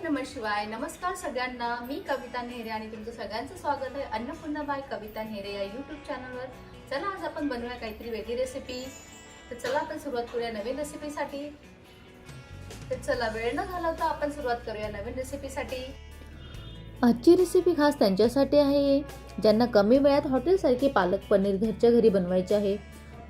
नमः शिवाय. नमस्कार सगळ्यांना. मी कविता नेहरे आणि तुमचं सगळ्यांचं स्वागत आहे अन्नपूर्णा बाय कविता नेहरे या यूट्यूब चॅनलवर. चला आज आपण बनवूया काहीतरी वेगळी रेसिपी. तर चला आपण सुरुवात करूया नवीन रेसिपीसाठी. तर चला वेळ न घालवता आपण सुरुवात करूया नवीन रेसिपीसाठी. आजची रेसिपी खास त्यांच्यासाठी आहे ज्यांना कमी वेळात हॉटेलसारखे पालक पनीर घरच्या घरी बनवायचे आहे.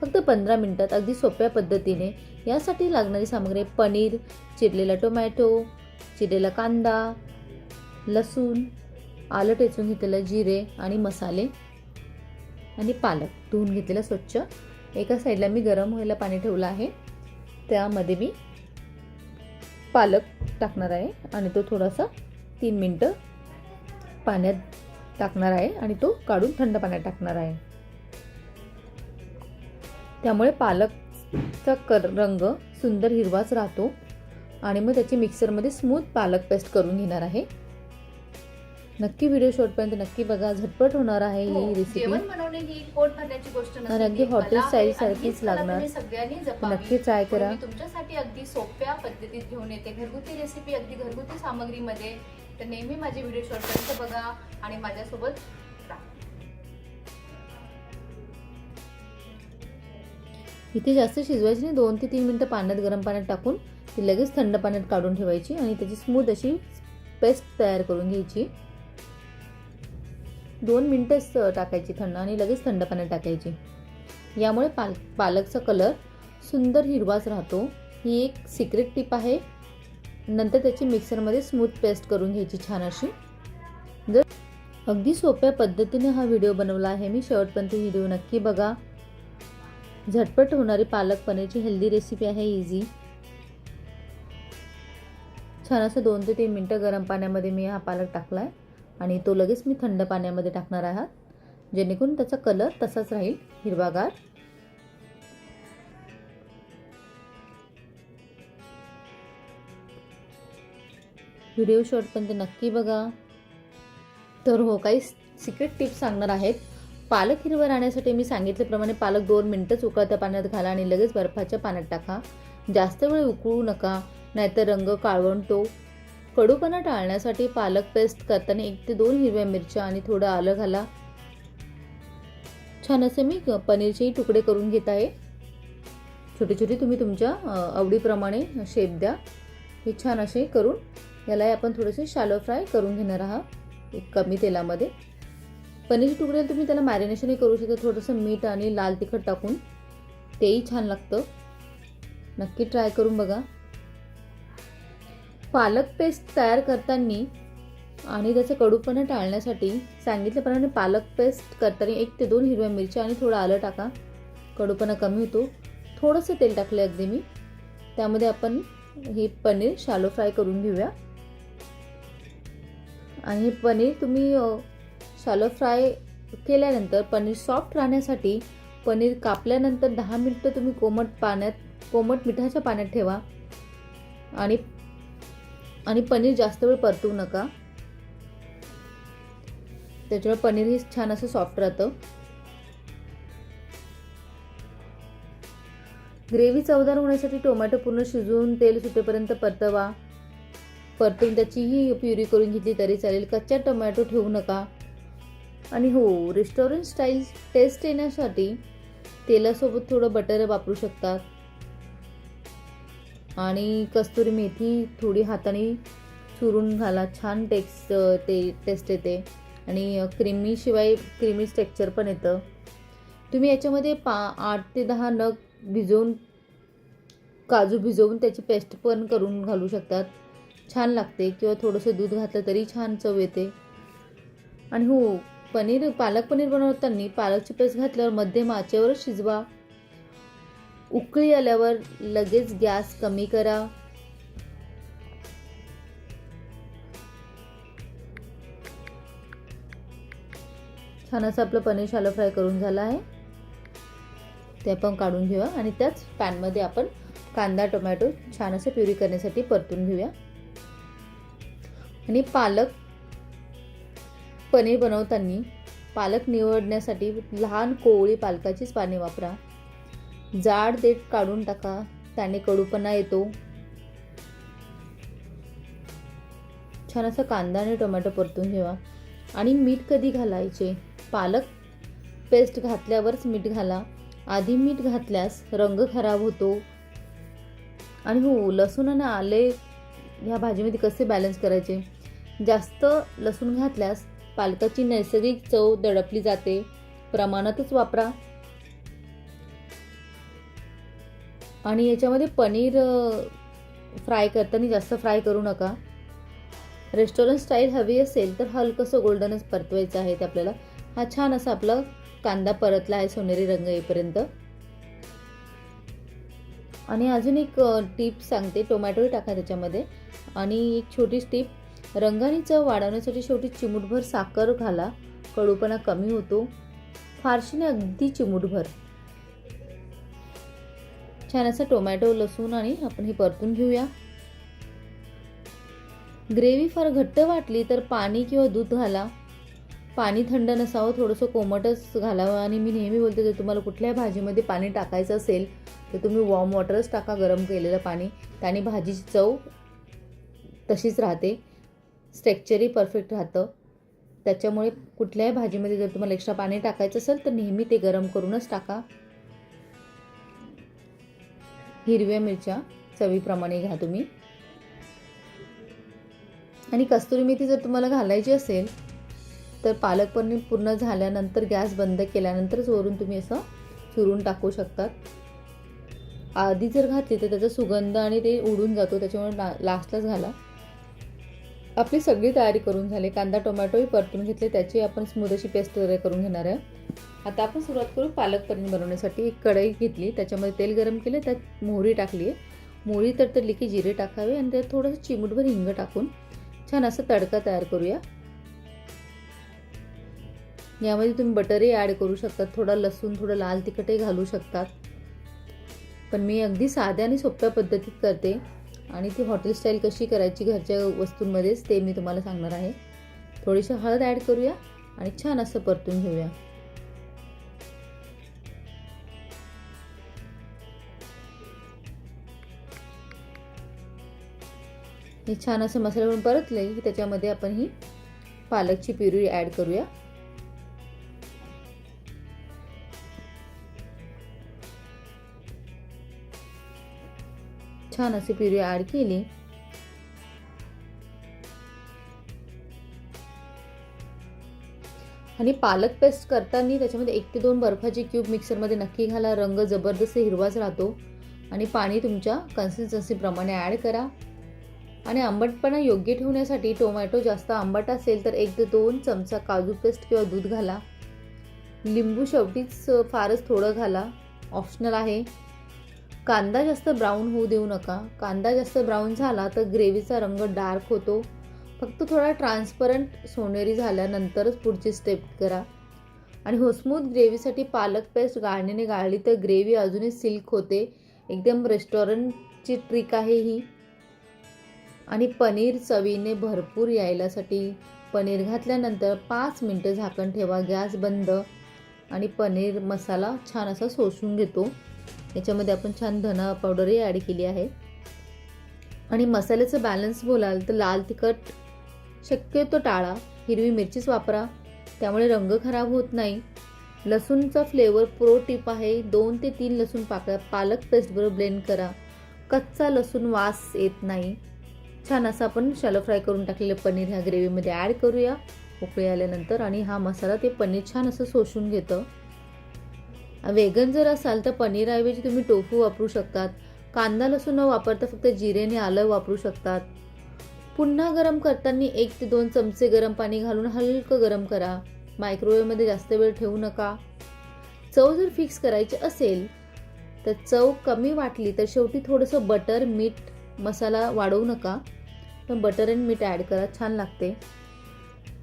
फक्त 15 मिनिटात अगदी सोप्या पद्धतीने. यासाठी लागणारी सामग्री: पनीर, चिरलेला टोमॅटो, चिरलेला कांदा, लसूण, आलं ठेचून घेतलेलं जिरे आणि मसाले आणि पालक धुवून घेतलेला स्वच्छ. एका साईडला मी गरम व्हायला पाणी ठेवलं आहे. त्यामध्ये मी पालक टाकणार आहे आणि तो थोडासा 3 मिनिटं पाण्यात टाकणार आहे आणि तो काढून थंड पाण्यात टाकणार आहे. त्यामुळे पालकचा रंग सुंदर हिरवाच राहतो. आणि मग त्याची मिक्सरमध्ये स्मूथ पालक पेस्ट करून घेणार आहे. नक्की व्हिडिओ शेवटपर्यंत नक्की बघा. झटपट होणार आहे ही रेसिपी. जेवण बनवणे ही पोट भरण्याची गोष्ट नसते. अगदी हॉटेल स्टाईल सारखीच लागणार. सगळ्यांनी नक्की ट्राय करा. तुमच्यासाठी अगदी सोप्या पद्धतीत घेऊन येते घरगुती रेसिपी, अगदी घरगुती सामग्रीमध्ये. तर नेहमी माझे व्हिडिओ शेवटपर्यंत बघा आणि माझ्यासोबत राहा. इथे जास्त शिजवायची नाही. 2 ते 3 मिनिटं पाण्यात, गरम पाण्यात टाकून ती लगेच थंड पाण्यात काढून ठेवायची आणि त्याची स्मूथ अशी पेस्ट तयार करून घ्यायची. 2 मिनिटच टाकायची थंड आणि लगेच थंड पाण्यात टाकायची. यामुळे पालकचा कलर सुंदर हिरवाच राहतो. ही एक सिक्रेट टिप आहे. नंतर त्याची मिक्सरमध्ये स्मूथ पेस्ट करून घ्यायची छान अशी. जर अगदी सोप्या पद्धतीने हा व्हिडिओ बनवला आहे मी. शेवटपर्यंत व्हिडिओ नक्की बघा. झटपट होणारी पालक पनीरची हेल्दी रेसिपी आहे, इझी. छान असं 2 ते 3 मिनिटं गरम पाण्यामध्ये मी हा पालक टाकला आहे आणि तो लगेच मी थंड पाण्यामध्ये टाकणार आहात, जेणेकरून त्याचा कलर तसाच राहील हिरवागार. व्हिडिओ शेवटपर्यंत नक्की बघा. तर हो, काही सिक्रेट टिप्स सांगणार आहेत. पालक हिरवा राहण्यासाठी मी सांगितल्याप्रमाणे पालक 2 मिनिटच उकळत्या पाण्यात घाला आणि लगेच बर्फाच्या पाण्यात टाका. जास्त वेळ उकळू नका, नाहीतर रंग काळवंटो. कडूपणा टाळण्यासाठी पालक पेस्ट करताना 1 ते 2 हिरव्या मिरच्या आणि थोडं आलं घाला. छान असे मी पनीरचेही तुकडे करून घेत आहे. छोटे छोटे तुम्ही तुमच्या आवडीप्रमाणे शेप द्या. हे छान असे करून याला आपण थोडेसे शॅलो फ्राय करून घेणार आहात कमी तेलामध्ये. पनीरचे तुकडे तुम्ही त्याला मॅरिनेशनही करू शकता थोडंसं मीठ आणि लाल तिखट टाकून. तेही छान लागतं. नक्की ट्राय करून बघा. पालक पेस्ट तयार करताना आणि त्याचा कडूपणा टाळण्यासाठी सांगितल्याप्रमाणे पालक पेस्ट करताना 1 ते 2 हिरव्या मिरच्या आणि थोडं आलं टाका. कडूपणा कमी होतो. थोडंसं तेल टाकले अगदी मी. त्यामध्ये आपण हे पनीर शॅलो फ्राय करून घेऊया. आणि हे पनीर तुम्ही शॅलो फ्राय केल्यानंतर पनीर सॉफ्ट राहण्यासाठी पनीर कापल्यानंतर 10 मिनिटं तुम्ही कोमट मिठाच्या पाण्यात ठेवा. आणि पनीर जास्त वेळ परतवू नका, त्याच्यामुळे पनीर हे छान असं सॉफ्ट राहतं. ग्रेव्ही चवदार होण्यासाठी टोमॅटो पूर्ण शिजवून तेल सुटेपर्यंत परतून त्याचीही प्युरी करून घेतली तरी चालेल. कच्चा टोमॅटो ठेवू नका. आणि हो, रेस्टॉरंट स्टाईल टेस्ट येण्यासाठी तेलासोबत थोडं बटर वापरू शकतात. आणि कस्तुरी मेथी थोडी हाताने चुरून घाला. छान टेस्ट येते आणि क्रीमी टेक्स्चर पण येतं. तुम्ही याच्यामध्ये 8 ते 10 नग काजू भिजवून त्याची पेस्ट पण करून घालू शकतात. छान लागते. किंवा थोडंसं दूध घातलं तरी छान चव येते. आणि हो, पालक पनीर बनवताना पालकची पेस्ट घातल्यावर मध्यम आचेवर शिजवा. उकळी आल्यावर लगेच गॅस कमी करा. छान असं आपलं पनीर शॅलो फ्राय करून झालं आहे. ते आपण काढून घेऊया आणि त्याच पॅनमध्ये आपण कांदा टोमॅटो छान असं प्युरी करण्यासाठी परतून घेऊया. आणि पनीर बनवताना पालक निवडण्यासाठी लहान कोवळी पालकाचीच पाने वापरा. जाड देठ काढून टाका, त्याने कडूपणा येतो. छान असं कांदा आणि टोमॅटो परतून घ्यावा. आणि मीठ कधी घालायचे, पालक पेस्ट घातल्यावरच मीठ घाला. आधी मीठ घातल्यास रंग खराब होतो. आणि हो, लसूण आणि आले ह्या भाजीमध्ये कसे बॅलन्स करायचे, जास्त लसूण घातल्यास पालकाची नैसर्गिक चव दडपली जाते. प्रमाणातच वापरा. आणि याच्यामध्ये पनीर फ्राय करताना जास्त फ्राय करू नका. रेस्टॉरंट स्टाईल हवी असेल तर हलकंसं गोल्डनच परतवायचं आहे ते आपल्याला. हा छान असा आपला कांदा परतला आहे सोनेरी रंग येईपर्यंत. आणि अजून एक टिप सांगते, टोमॅटोही टाका त्याच्यामध्ये. आणि एक छोटी टिप, रंगाने चव वाढवण्यासाठी शेवटी चिमूटभर साखर घाला, कडूपणा कमी होतो. फारशी नाही, अगदी चिमूटभर. छान असं टोमॅटो, लसूण आणि आपण हे परतून घेऊया. ग्रेव्ही फार घट्ट वाटली तर पाणी किंवा दूध घाला. पाणी थंड नसावं, थोडंसं कोमटच घालावं. आणि मी नेहमी बोलते, जर तुम्हाला कुठल्याही भाजीमध्ये पाणी टाकायचं असेल तर तुम्ही वॉर्म वॉटरच टाका, गरम केलेलं पाणी. त्याने भाजीची चव तशीच राहते, स्ट्रेक्चरही परफेक्ट राहतं. त्याच्यामुळे कुठल्याही भाजीमध्ये जर तुम्हाला एक्स्ट्रा पाणी टाकायचं असेल तर नेहमी ते गरम करूनच टाका. हिरव्या मिरच्या चवीप्रमाणे घ्या तुम्ही. आणि कस्तुरी मेथी जर तुम्हाला घालायची असेल तर पालक पनीर पूर्ण झाल्यानंतर गॅस बंद केल्यानंतरच वरून तुम्ही असं चुरून टाकू शकतात. आधी जर घातली तर त्याचा सुगंध आणि ते उडून जातो, त्याच्यामुळे लास्टलाच घाला. आपली सगळी तयारी करून झाली. कांदा टोमॅटोही परतून घेतले, त्याची आपण स्मूथ अशी पेस्ट वगैरे करून घेणार आहे. आता आपण सुरुवात करू पालक पनीर बनवण्यासाठी. एक कढई घेतली, त्याच्यामध्ये तेल गरम केले, त्यात मोहरी टाकली आहे. मोहरी तडतडली की जिरे टाकावे आणि त्यात थोडंसं चिमूटभर हिंग टाकून छान असं तडका तयार करूया. यामध्ये तुम्ही बटरही ॲड करू शकतात, थोडा लसूण, थोडं लाल तिखटही घालू शकतात. पण मी अगदी साध्या आणि सोप्या पद्धतीत करते आणि ती हॉटेल स्टाईल कशी करायची घरच्या वस्तूंमध्येच ते मी तुम्हाला सांगणार आहे. थोडीशी हळद ॲड करूया आणि छान असं परतून घेऊया. हे छान असं मसाल्यावरून परतले की त्याच्यामध्ये आपण ही पालकची प्युरी ॲड करूया. छान अशी प्युरी ॲड केली. आणि पालक पेस्ट करताना त्याच्यामध्ये 1 ते 2 बर्फाचे क्यूब मिक्सरमध्ये नक्की घाला. रंग जबरदस्त हिरवाच राहतो. आणि पाणी तुमच्या कन्सिस्टन्सीप्रमाणे ॲड करा. आणि आंबटपणा योग्य ठेवण्यासाठी टोमॅटो जास्त आंबट असेल तर 1 ते 2 चमचा काजू पेस्ट किंवा दूध घाला. लिंबू शेवटीच फारच थोडं घाला, ऑप्शनल आहे. कांदा जास्त ब्राऊन होऊ देऊ नका. कांदा जास्त ब्राऊन झाला तर ग्रेव्हीचा रंग डार्क होतो. फक्त थोडा ट्रान्सपरंट सोनेरी झाल्यानंतरच पुढची स्टेप करा. आणि हो, स्मूथ ग्रेव्हीसाठी पालक पेस्ट गाळणीने गाळली तर ग्रेव्ही अजूनही सिल्क होते. एकदम रेस्टॉरंटची ट्रिक आहे ही. आणि पनीर चवीने भरपूर यायलासाठी पनीर घातल्यानंतर 5 मिनटं झाकण ठेवा, गॅस बंद. आणि पनीर मसाला छान असा शोषून घेतो. याच्यामध्ये आपण छान धना पावडरही ॲड केली आहे. आणि मसाल्याचं बॅलन्स बोलाल तर लाल तिखट शक्यतो टाळा, हिरवी मिरचीच वापरा, त्यामुळे रंग खराब होत नाही. लसूणचा फ्लेवर प्रो टिप आहे. 2 ते 3 लसूण पाकळ्या पालक पेस्टबरोबर ब्लेंड करा. कच्चा लसूण वास येत नाही. छान असं आपण शॅलो फ्राय करून टाकलेलं पनीर ह्या ग्रेव्हीमध्ये ॲड करूया उकळी आल्यानंतर. आणि हा मसाला ते पनीर छान असं शोषून घेतं. वेगन जर असाल तर पनीरऐवजी तुम्ही टोफू वापरू शकतात. कांदा लसूण न वापरता फक्त जिरे आणि आलं वापरू शकतात. पुन्हा गरम करताना 1 ते 2 चमचे गरम पाणी घालून हलकं गरम करा. मायक्रोवेव्हमध्ये जास्त वेळ ठेवू नका. चव जर फिक्स करायची असेल तर चव कमी वाटली तर शेवटी थोडंसं बटर, मीठ, मसाला वाढवू नका, पण बटर आणि मीठ ॲड करा, छान लागते.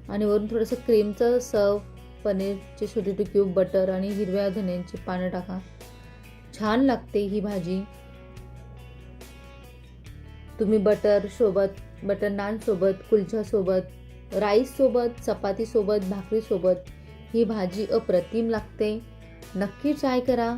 आणि वरून थोडंसं क्रीमचं सर्व, पनीरचे छोटे छोटे क्यूब, बटर आणि हिरव्या धन्यांची पानं टाका. छान लागते ही भाजी. तुम्ही बटर सोबत, बटर नान सोबत, कुलचा सोबत, राईस सोबत, चपाती सोबत, भाकरी सोबत ही भाजी अप्रतिम लागते. नक्की ट्राय करा.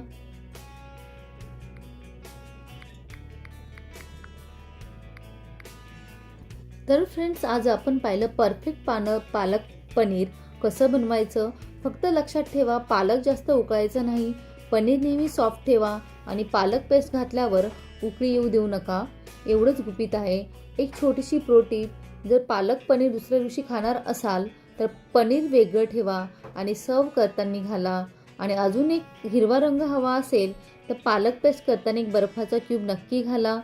तर फ्रेंड्स, आज आपण पाहिलं परफेक्ट पालक पनीर कसं बनवायचं. फक्त लक्षात ठेवा, पालक जास्त उकळायचं नाही, पनीर नेहमी सॉफ्ट ठेवा आणि पालक पेस्ट घातल्यावर उकळी येऊ देऊ नका. एवढंच गुपित आहे. एक छोटीशी प्रो टिप, जर पालक पनीर दुसऱ्या दिवशी खाणार असाल तर पनीर वेगळं ठेवा आणि सर्व करताना घाला. आणि अजून एक हिरवा रंग हवा असेल तर पालक पेस्ट करताना एक बर्फाचा क्यूब नक्की घाला.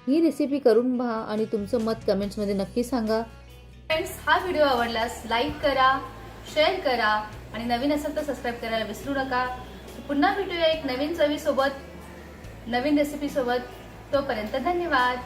ही रेसिपी करून पहा आणि तुमचं मत कमेंट्समध्ये नक्की सांगा. फ्रेंड्स, हा व्हिडिओ आवडल्यास लाईक करा, शेअर करा आणि नवीन असेल तर सबस्क्राईब करायला विसरू नका. पुन्हा भेटूया एक नवीन चवीसोबत, नवीन रेसिपीसोबत. तोपर्यंत धन्यवाद.